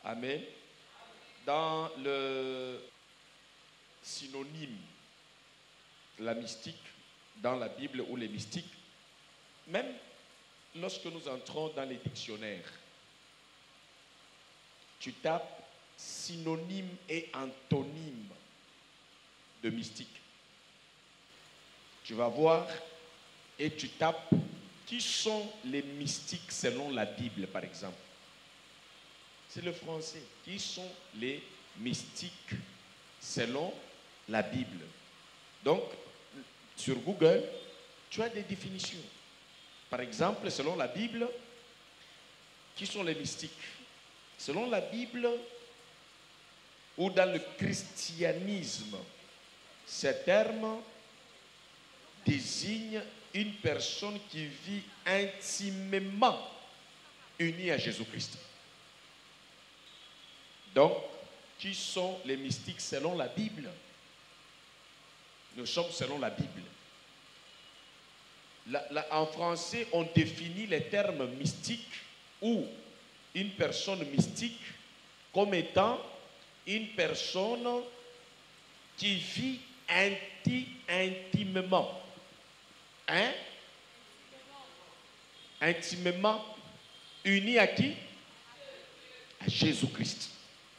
Amen. Dans le synonyme de la mystique, dans la Bible ou les mystiques, même lorsque nous entrons dans les dictionnaires, tu tapes synonyme et antonyme de mystique. Tu vas voir et tu tapes qui sont les mystiques selon la Bible, par exemple. C'est le français. Qui sont les mystiques selon la Bible? Donc, sur Google, tu as des définitions. Par exemple, selon la Bible, qui sont les mystiques? Selon la Bible ou dans le christianisme, ce terme désigne une personne qui vit intimement unie à Jésus-Christ. Donc, qui sont les mystiques selon la Bible? Nous sommes selon la Bible. En français, on définit les termes mystiques ou une personne mystique comme étant une personne qui vit intimement. Hein? Intimement unie à qui? À Jésus-Christ.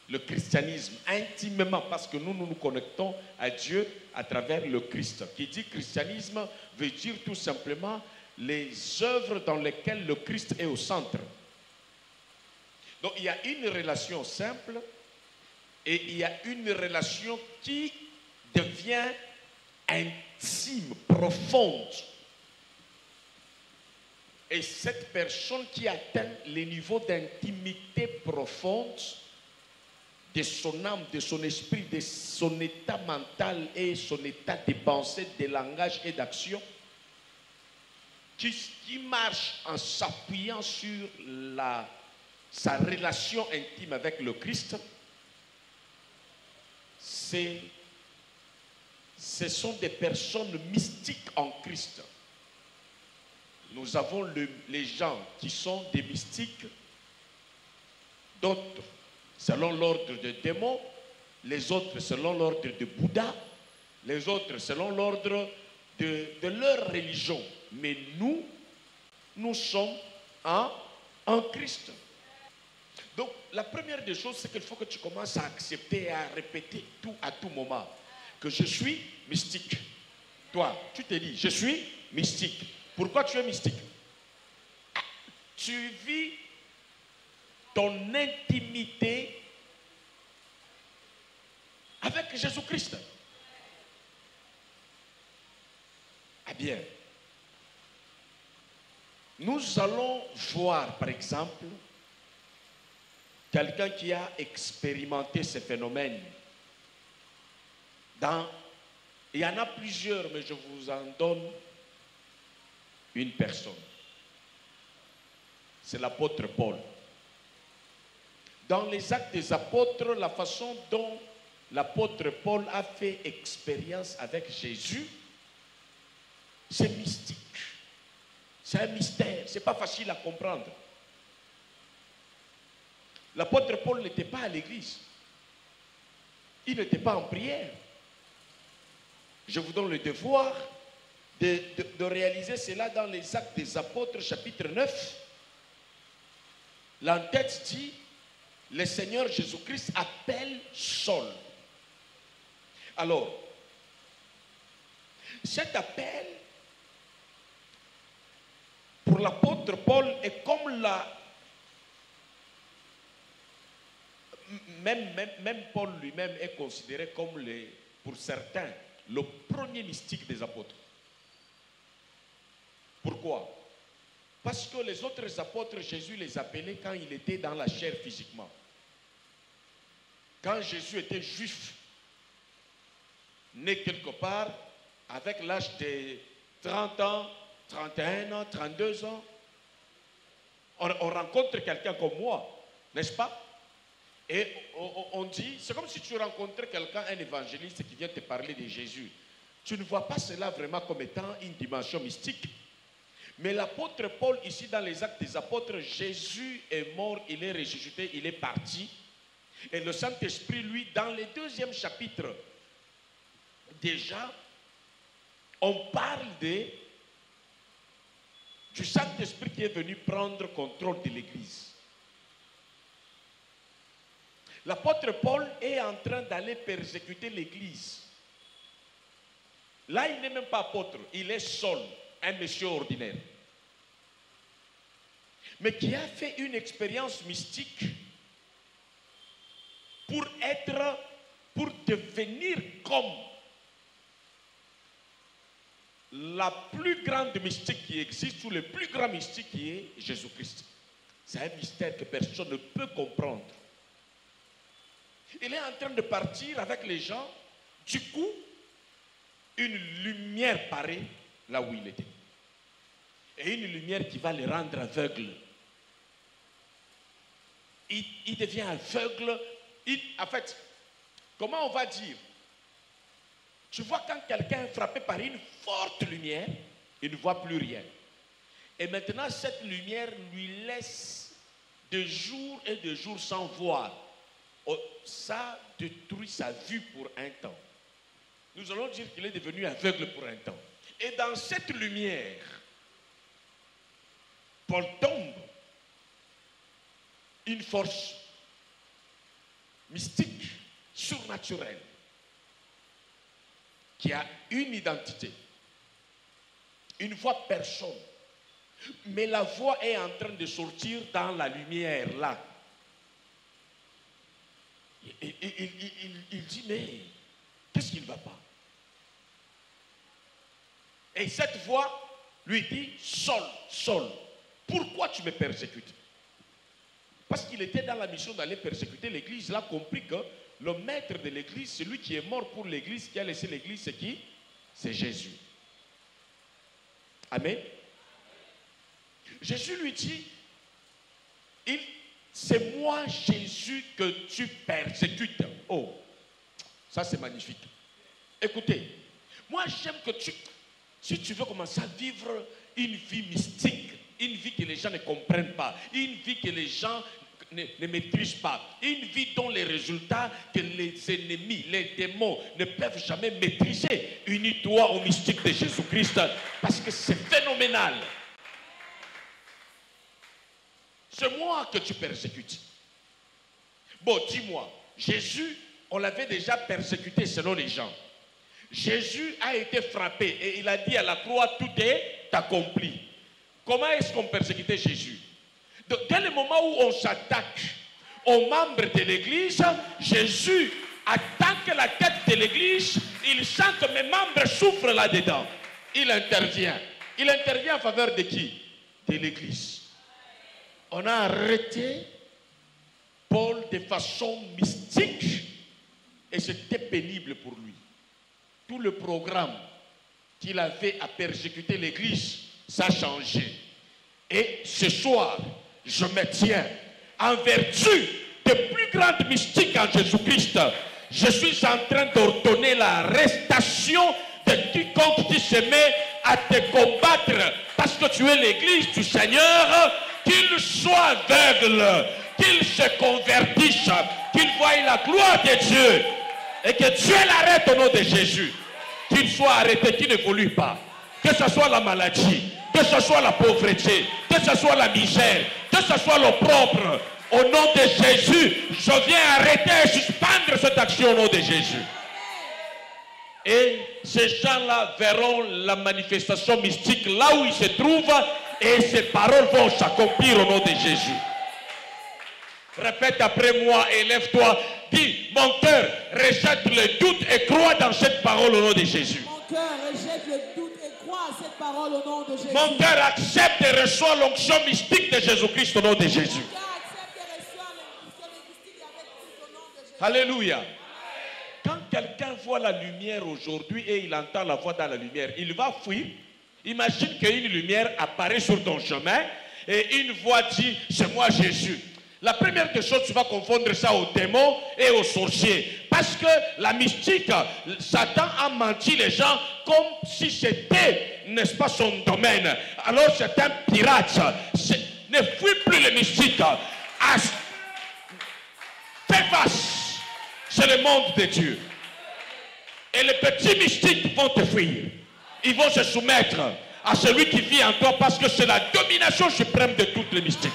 Le christianisme, intimement, parce que nous nous connectons à Dieu à travers le Christ. Qui dit christianisme veut dire tout simplement les œuvres dans lesquelles le Christ est au centre. Donc il y a une relation simple et il y a une relation qui devient intime, profonde. Et cette personne qui atteint les niveaux d'intimité profonde de son âme, de son esprit, de son état mental et son état de pensée, de langage et d'action, qui marche en s'appuyant sur sa relation intime avec le Christ, ce sont des personnes mystiques en Christ. Nous avons les gens qui sont des mystiques, d'autres selon l'ordre de démons, les autres selon l'ordre de Bouddha, les autres selon l'ordre de leur religion. Mais nous sommes en Christ. Donc, la première des choses, c'est qu'il faut que tu commences à accepter et à répéter tout à tout moment que je suis mystique. Toi, tu te dis, je suis mystique. Pourquoi tu es mystique? Tu vis ton intimité avec Jésus-Christ. Ah bien. Nous allons voir, par exemple, quelqu'un qui a expérimenté ce phénomène. Il y en a plusieurs, mais je vous en donne une personne. C'est l'apôtre Paul. Dans les Actes des Apôtres, la façon dont l'apôtre Paul a fait expérience avec Jésus, c'est mystique. C'est un mystère, c'est pas facile à comprendre. L'apôtre Paul n'était pas à l'église. Il n'était pas en prière. Je vous donne le devoir de réaliser cela dans les Actes des Apôtres, chapitre 9. L'entête dit, le Seigneur Jésus-Christ appelle Saul. Alors, cet appel, pour l'apôtre Paul, est comme même Paul lui-même est considéré comme, pour certains, le premier mystique des apôtres. Pourquoi? Parce que les autres apôtres, Jésus les appelait quand il était dans la chair physiquement. Quand Jésus était juif, né quelque part, avec l'âge de 30 ans, 31 ans, 32 ans, on rencontre quelqu'un comme moi, n'est-ce pas? Et on dit, c'est comme si tu rencontrais quelqu'un, un évangéliste qui vient te parler de Jésus. Tu ne vois pas cela vraiment comme étant une dimension mystique. Mais l'apôtre Paul, ici dans les Actes des Apôtres, Jésus est mort, il est ressuscité, il est parti. Et le Saint-Esprit, lui, dans le 2e chapitre, déjà, on parle du Saint-Esprit qui est venu prendre contrôle de l'Église. L'apôtre Paul est en train d'aller persécuter l'Église. Là, il n'est même pas apôtre, il est Saul, un monsieur ordinaire. Mais qui a fait une expérience mystique pour devenir comme la plus grande mystique qui existe, ou le plus grand mystique qui est Jésus-Christ. C'est un mystère que personne ne peut comprendre. Il est en train de partir avec les gens. Du coup, une lumière paraît là où il était. Et une lumière qui va le rendre aveugle. Il devient aveugle. En fait, comment on va dire? Tu vois, quand quelqu'un est frappé par une forte lumière, il ne voit plus rien. Et maintenant, cette lumière lui laisse de jour et de jour sans voir. Ça détruit sa vue pour un temps. Nous allons dire qu'il est devenu aveugle pour un temps. Et dans cette lumière, Paul tombe une force mystique, surnaturelle, qui a une identité. Il ne voit personne. Mais la voix est en train de sortir dans la lumière, là. Il dit, mais qu'est-ce qui ne va pas? Et cette voix lui dit, Saul, Saul, pourquoi tu me persécutes? Parce qu'il était dans la mission d'aller persécuter l'église. Il a compris que le maître de l'église, celui qui est mort pour l'église, qui a laissé l'église, c'est qui? C'est Jésus. Amen. Jésus lui dit, c'est moi Jésus que tu persécutes. Oh, ça c'est magnifique. Écoutez, moi j'aime que si tu veux commencer à vivre une vie mystique, une vie que les gens ne comprennent pas, une vie que les gens ne maîtrisent pas, une vie dont les résultats que les ennemis, les démons ne peuvent jamais maîtriser, unis-toi au mystique de Jésus-Christ, parce que c'est phénoménal. C'est moi que tu persécutes. Bon, dis-moi, Jésus, on l'avait déjà persécuté selon les gens. Jésus a été frappé et il a dit à la croix, tout est accompli. Comment est-ce qu'on persécutait Jésus? Dès le moment où on s'attaque aux membres de l'église, Jésus attaque la tête de l'église, il sent que mes membres souffrent là-dedans. Il intervient. Il intervient en faveur de qui? De l'église. On a arrêté Paul de façon mystique et c'était pénible pour lui. Tout le programme qu'il avait à persécuter l'église, ça a changé. Et ce soir, je me tiens en vertu des plus grandes mystiques en Jésus-Christ. Je suis en train d'ordonner la arrestation de quiconque qui se met à te combattre parce que tu es l'église du Seigneur, qu'il soit aveugle, qu'il se convertisse, qu'il voie la gloire de Dieu et que Dieu l'arrête au nom de Jésus. Qu'il soit arrêté, qu'il n'évolue pas. Que ce soit la maladie, que ce soit la pauvreté, que ce soit la misère, que ce soit l'opprobre. Au nom de Jésus, je viens arrêter et suspendre cette action au nom de Jésus. Et ces gens-là verront la manifestation mystique là où ils se trouvent et ces paroles vont s'accomplir au nom de Jésus. Répète après moi et lève-toi. Dis, mon cœur rejette le doute et croit dans cette parole au nom de Jésus. Mon cœur rejette le doute et croit à cette parole au nom de Jésus. Mon cœur accepte et reçoit l'onction mystique de Jésus-Christ au nom de Jésus. Mon cœur accepte et reçoit l'onction mystique avec Christ au nom de Jésus. Alléluia. Quand quelqu'un voit la lumière aujourd'hui et il entend la voix dans la lumière, il va fuir. Imagine qu'une lumière apparaît sur ton chemin et une voix dit, c'est moi Jésus. La première des choses, tu vas confondre ça aux démons et aux sorciers. Parce que la mystique, Satan a menti les gens comme si c'était, n'est-ce pas, son domaine. Alors c'est un pirate. Ne fuis plus les mystiques. Fais face, c'est le monde de Dieu. Et les petits mystiques vont te fuir. Ils vont se soumettre à celui qui vit en toi parce que c'est la domination suprême de toutes les mystiques.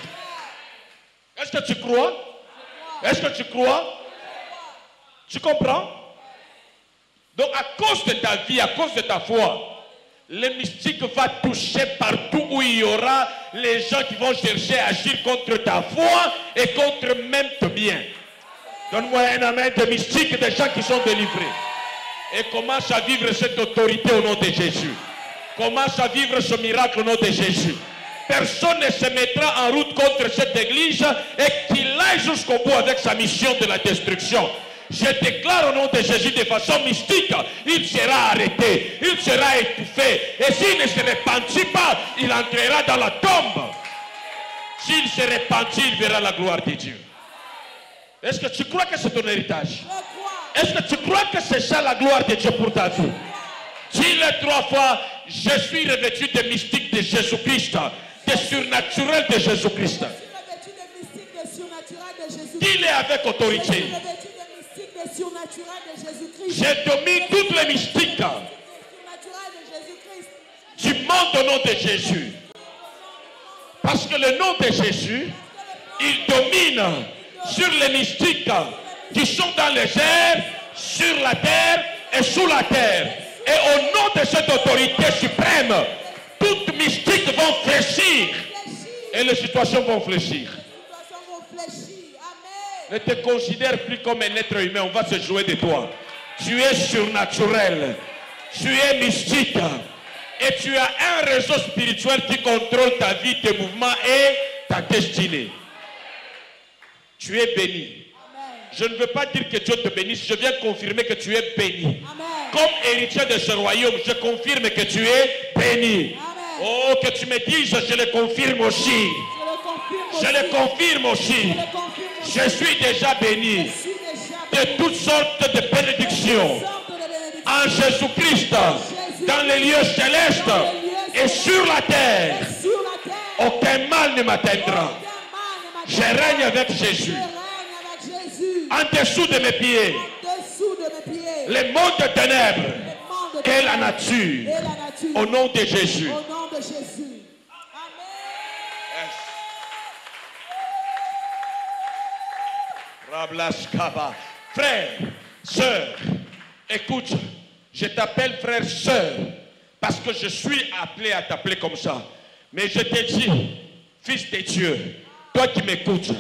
Est-ce que tu crois? Est-ce que tu crois? Tu comprends? Donc à cause de ta vie, à cause de ta foi, les mystiques vont toucher partout où il y aura les gens qui vont chercher à agir contre ta foi et contre même ton bien. Donne-moi un amen de mystiques, des gens qui sont délivrés. Et commence à vivre cette autorité au nom de Jésus. Commence à vivre ce miracle au nom de Jésus. Personne ne se mettra en route contre cette église et qu'il aille jusqu'au bout avec sa mission de la destruction. Je déclare au nom de Jésus de façon mystique, il sera arrêté, il sera étouffé. Et s'il ne se repentit pas, il entrera dans la tombe. S'il se repentit, il verra la gloire de Dieu. Est-ce que tu crois que c'est ton héritage? Est-ce que tu crois que c'est ça la gloire de Dieu pour ta vie? Dis-le 3 fois, je suis revêtu de mystique de Jésus-Christ, de surnaturel de Jésus-Christ. Dis-le avec autorité. Je domine toutes les mystiques du monde au nom de Jésus. Parce que le nom de Jésus, il domine sur les mystiques qui sont dans les airs, sur la terre et sous la terre. Et au nom de cette autorité suprême, toutes mystiques vont fléchir. Et les situations vont fléchir. Ne te considère plus comme un être humain, on va se jouer de toi. Tu es surnaturel, tu es mystique et tu as un réseau spirituel qui contrôle ta vie, tes mouvements et ta destinée. Tu es béni. Je ne veux pas dire que Dieu te bénisse, je viens confirmer que tu es béni. Amen. Comme héritier de ce royaume, je confirme que tu es béni. Amen. Oh, que tu me dises, je le confirme aussi. Je le confirme aussi. Je suis déjà béni de toutes sortes de bénédictions en Jésus-Christ, dans les lieux célestes et sur la terre. Aucun mal ne m'atteindra. Je règne avec Jésus. En dessous de mes pieds, les mondes de ténèbres et la nature, au nom de Jésus. Frère, sœur, écoute, je t'appelle frère, sœur, parce que je suis appelé à t'appeler comme ça. Mais je te dis, fils de Dieu, toi qui m'écoutes,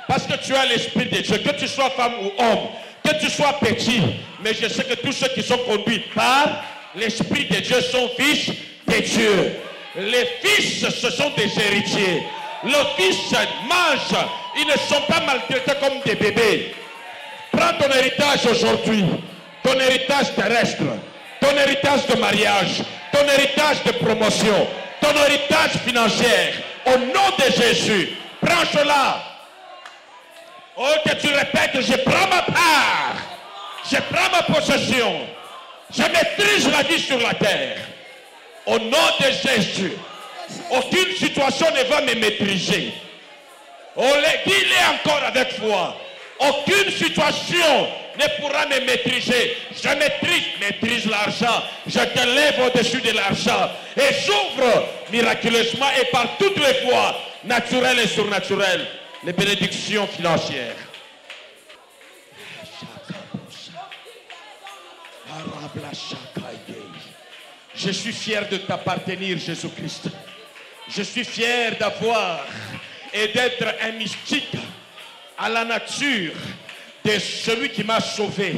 parce que tu as l'esprit de Dieu, que tu sois femme ou homme, que tu sois petit, mais je sais que tous ceux qui sont conduits par l'esprit de Dieu sont fils de Dieu. Les fils, ce sont des héritiers. Les fils mangent, ils ne sont pas maltraités comme des bébés. Prends ton héritage aujourd'hui, ton héritage terrestre, ton héritage de mariage, ton héritage de promotion, ton héritage financier. Au nom de Jésus, prends cela. Oh, que tu répètes, je prends ma part, je prends ma possession, je maîtrise la vie sur la terre. Au nom de Jésus, aucune situation ne va me maîtriser. Oh, dis-le encore avec foi. Aucune situation ne pourra me maîtriser. Je maîtrise l'argent. Je te lève au-dessus de l'argent. Et j'ouvre miraculeusement et par toutes les voies, naturelles et surnaturelles, les bénédictions financières. Je suis fier de t'appartenir, Jésus-Christ. Je suis fier d'avoir et d'être un mystique à la nature de celui qui m'a sauvé,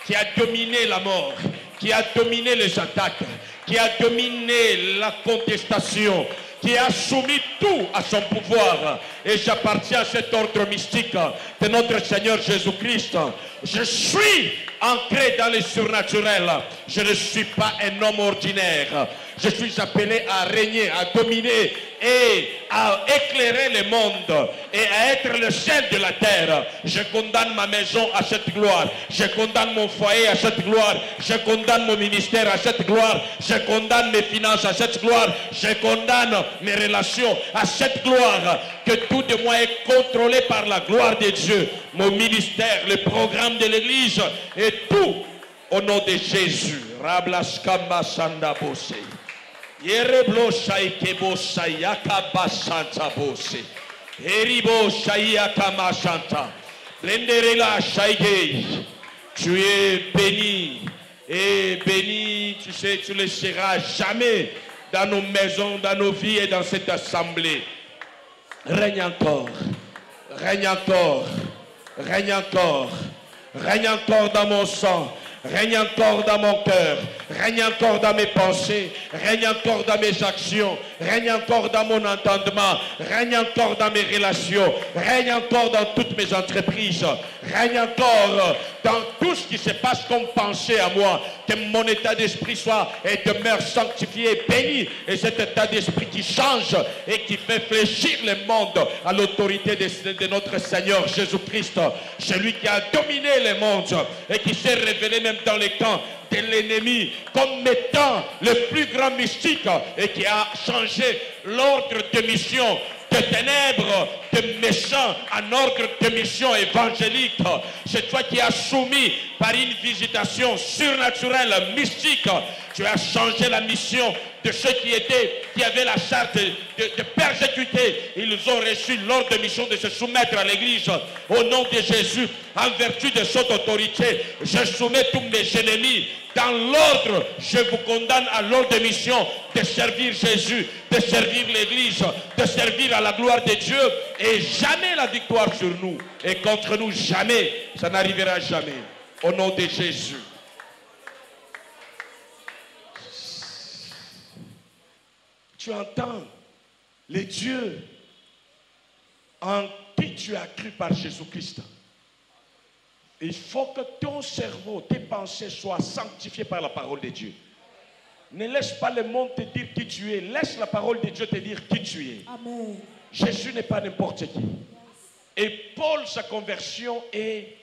qui a dominé la mort, qui a dominé les attaques, qui a dominé la contestation, qui a soumis tout à son pouvoir. Et j'appartiens à cet ordre mystique de notre Seigneur Jésus-Christ. Je suis ancré dans le surnaturel. Je ne suis pas un homme ordinaire. Je suis appelé à régner, à dominer et à éclairer le monde et à être le ciel de la terre. Je condamne ma maison à cette gloire. Je condamne mon foyer à cette gloire. Je condamne mon ministère à cette gloire. Je condamne mes finances à cette gloire. Je condamne mes relations à cette gloire. Que tout de moi est contrôlé par la gloire de Dieu. Mon ministère, le programme de l'église et tout au nom de Jésus. Rablaskamba Sandabose. Yereblo Shaikebo Sayaka Santa Bose. Eribo Shayaka Masanta. Blenderela Shaigei. Tu es béni. Et béni, tu sais, tu le seras jamais dans nos maisons, dans nos vies et dans cette assemblée. Règne encore. Règne encore. Règne encore. Règne encore dans mon sang. Règne encore dans mon cœur, règne encore dans mes pensées, règne encore dans mes actions, règne encore dans mon entendement, règne encore dans mes relations, règne encore dans toutes mes entreprises, règne encore dans tout ce qui se passe comme pensée à moi, que mon état d'esprit soit et demeure sanctifié et béni, et cet état d'esprit qui change et qui fait fléchir le monde à l'autorité de notre Seigneur Jésus-Christ, celui qui a dominé le monde et qui s'est révélé même dans les camps de l'ennemi comme étant le plus grand mystique et qui a changé l'ordre de mission de ténèbres, de méchants en ordre de mission évangélique. C'est toi qui as soumis par une visitation surnaturelle, mystique. Tu as changé la mission de ceux qui avaient la charte de persécuter. Ils ont reçu l'ordre de mission de se soumettre à l'église au nom de Jésus. En vertu de cette autorité, je soumets tous mes ennemis dans l'ordre. Je vous condamne à l'ordre de mission de servir Jésus, de servir l'église, de servir à la gloire de Dieu. Et jamais la victoire sur nous. Et contre nous, jamais. Ça n'arrivera jamais. Au nom de Jésus. Tu entends les dieux en qui tu as cru par Jésus-Christ. Il faut que ton cerveau, tes pensées soient sanctifiées par la parole de Dieu. Ne laisse pas le monde te dire qui tu es. Laisse la parole de Dieu te dire qui tu es. Amen. Jésus n'est pas n'importe qui. Et Paul, sa conversion est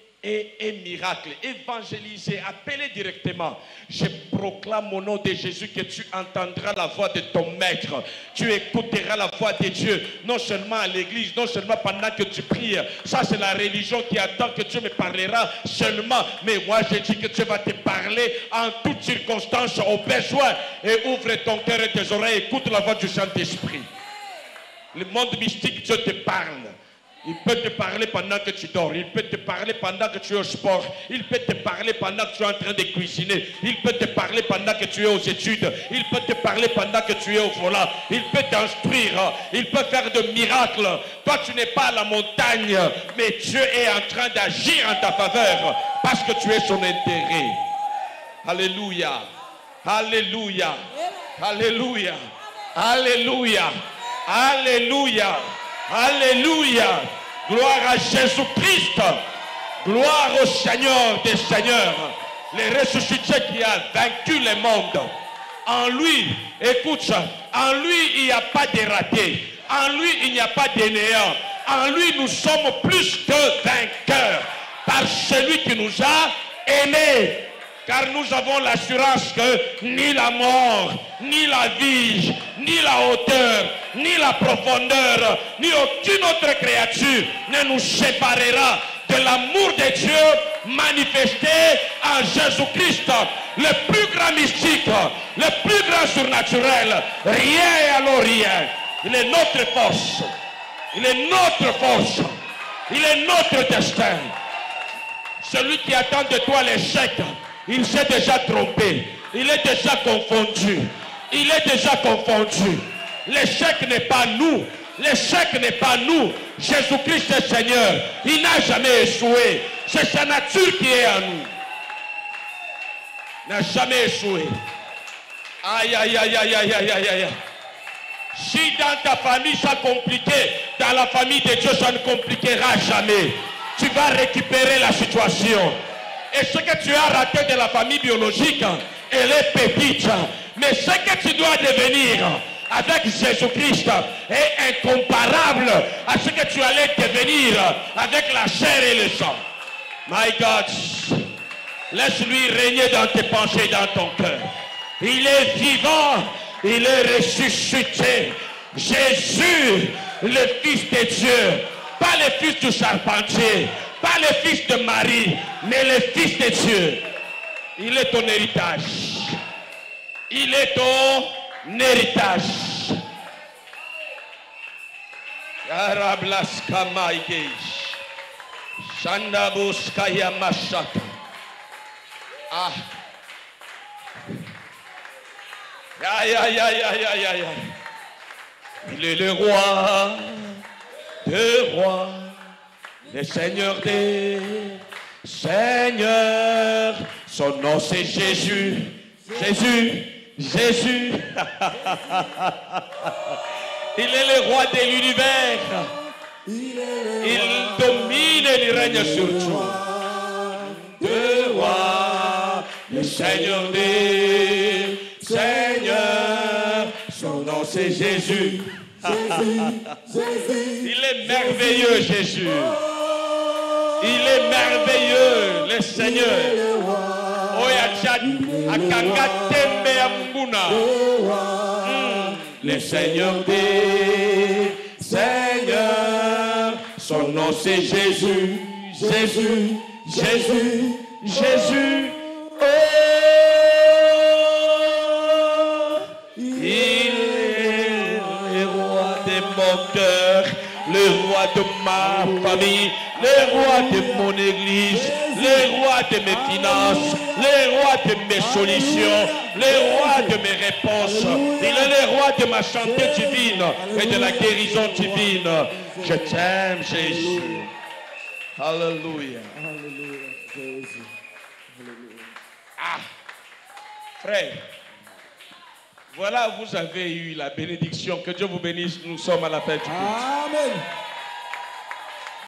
miracle, évangélisé, appelé directement. Je proclame au nom de Jésus que tu entendras la voix de ton maître. Tu écouteras la voix de Dieu, non seulement à l'église, non seulement pendant que tu pries. Ça, c'est la religion qui attend que Dieu me parlera seulement. Mais moi, je dis que Dieu va te parler en toutes circonstances, au besoin. Et ouvre ton cœur et tes oreilles, écoute la voix du Saint-Esprit. Le monde mystique, Dieu te parle. Il peut te parler pendant que tu dors. Il peut te parler pendant que tu es au sport. Il peut te parler pendant que tu es en train de cuisiner. Il peut te parler pendant que tu es aux études. Il peut te parler pendant que tu es au volant. Il peut t'instruire. Il peut faire de miracles. Toi, tu n'es pas à la montagne, mais Dieu est en train d'agir en ta faveur parce que tu es son intérêt. Alléluia. Alléluia. Alléluia. Alléluia. Alléluia. Alléluia. Gloire à Jésus-Christ. Gloire au Seigneur des Seigneurs. Le ressuscité qui a vaincu le monde. En lui, écoute ça, en lui il n'y a pas de raté. En lui il n'y a pas de néant. En lui nous sommes plus que vainqueurs. Par celui qui nous a aimés. Car nous avons l'assurance que ni la mort, ni la vie, ni la hauteur, ni la profondeur, ni aucune autre créature ne nous séparera de l'amour de Dieu manifesté en Jésus-Christ, le plus grand mystique, le plus grand surnaturel. Rien et alors rien. Il est notre force. Il est notre force. Il est notre destin. Celui qui attend de toi l'échec, il s'est déjà trompé. Il est déjà confondu. Il est déjà confondu. L'échec n'est pas nous. L'échec n'est pas nous. Jésus-Christ est Seigneur. Il n'a jamais échoué. C'est sa nature qui est en nous. Il n'a jamais échoué. Aïe, aïe, aïe, aïe, aïe, aïe, aïe, aïe. Si dans ta famille ça compliqué, dans la famille de Dieu ça ne compliquera jamais. Tu vas récupérer la situation. Et ce que tu as raté de la famille biologique elle est petite. Mais ce que tu dois devenir avec Jésus-Christ est incomparable à ce que tu allais devenir avec la chair et le sang. My God, laisse-lui régner dans tes pensées, dans ton cœur. Il est vivant, il est ressuscité. Jésus, le Fils de Dieu, pas le fils du charpentier, pas le fils de Marie, mais le Fils de Dieu. Il est ton héritage. Il est ton héritage. Ah. Aïe, aïe, aïe, aïe, aïe, aïe. Il est le roi des rois, le Seigneur des seigneurs. Son nom c'est Jésus. Jésus, Jésus. Il est le roi de l'univers. Il domine et il règne sur tout. Le roi, le Seigneur des seigneurs. Son nom c'est Jésus. Il est merveilleux, Jésus. Il est merveilleux, le Seigneur. Le Seigneur des seigneurs. Son nom c'est Jésus. Jésus, Jésus, Jésus. Oh, il est le roi de mon cœur, le roi de ma famille, le roi de mon église, le roi de mes finances, le roi de mes solutions, le roi de mes réponses. Il est le roi de ma santé divine et de la guérison divine. Je t'aime, Jésus. Alléluia. Ah, frère, voilà, vous avez eu la bénédiction. Que Dieu vous bénisse. Nous sommes à la fin du culte. Amen.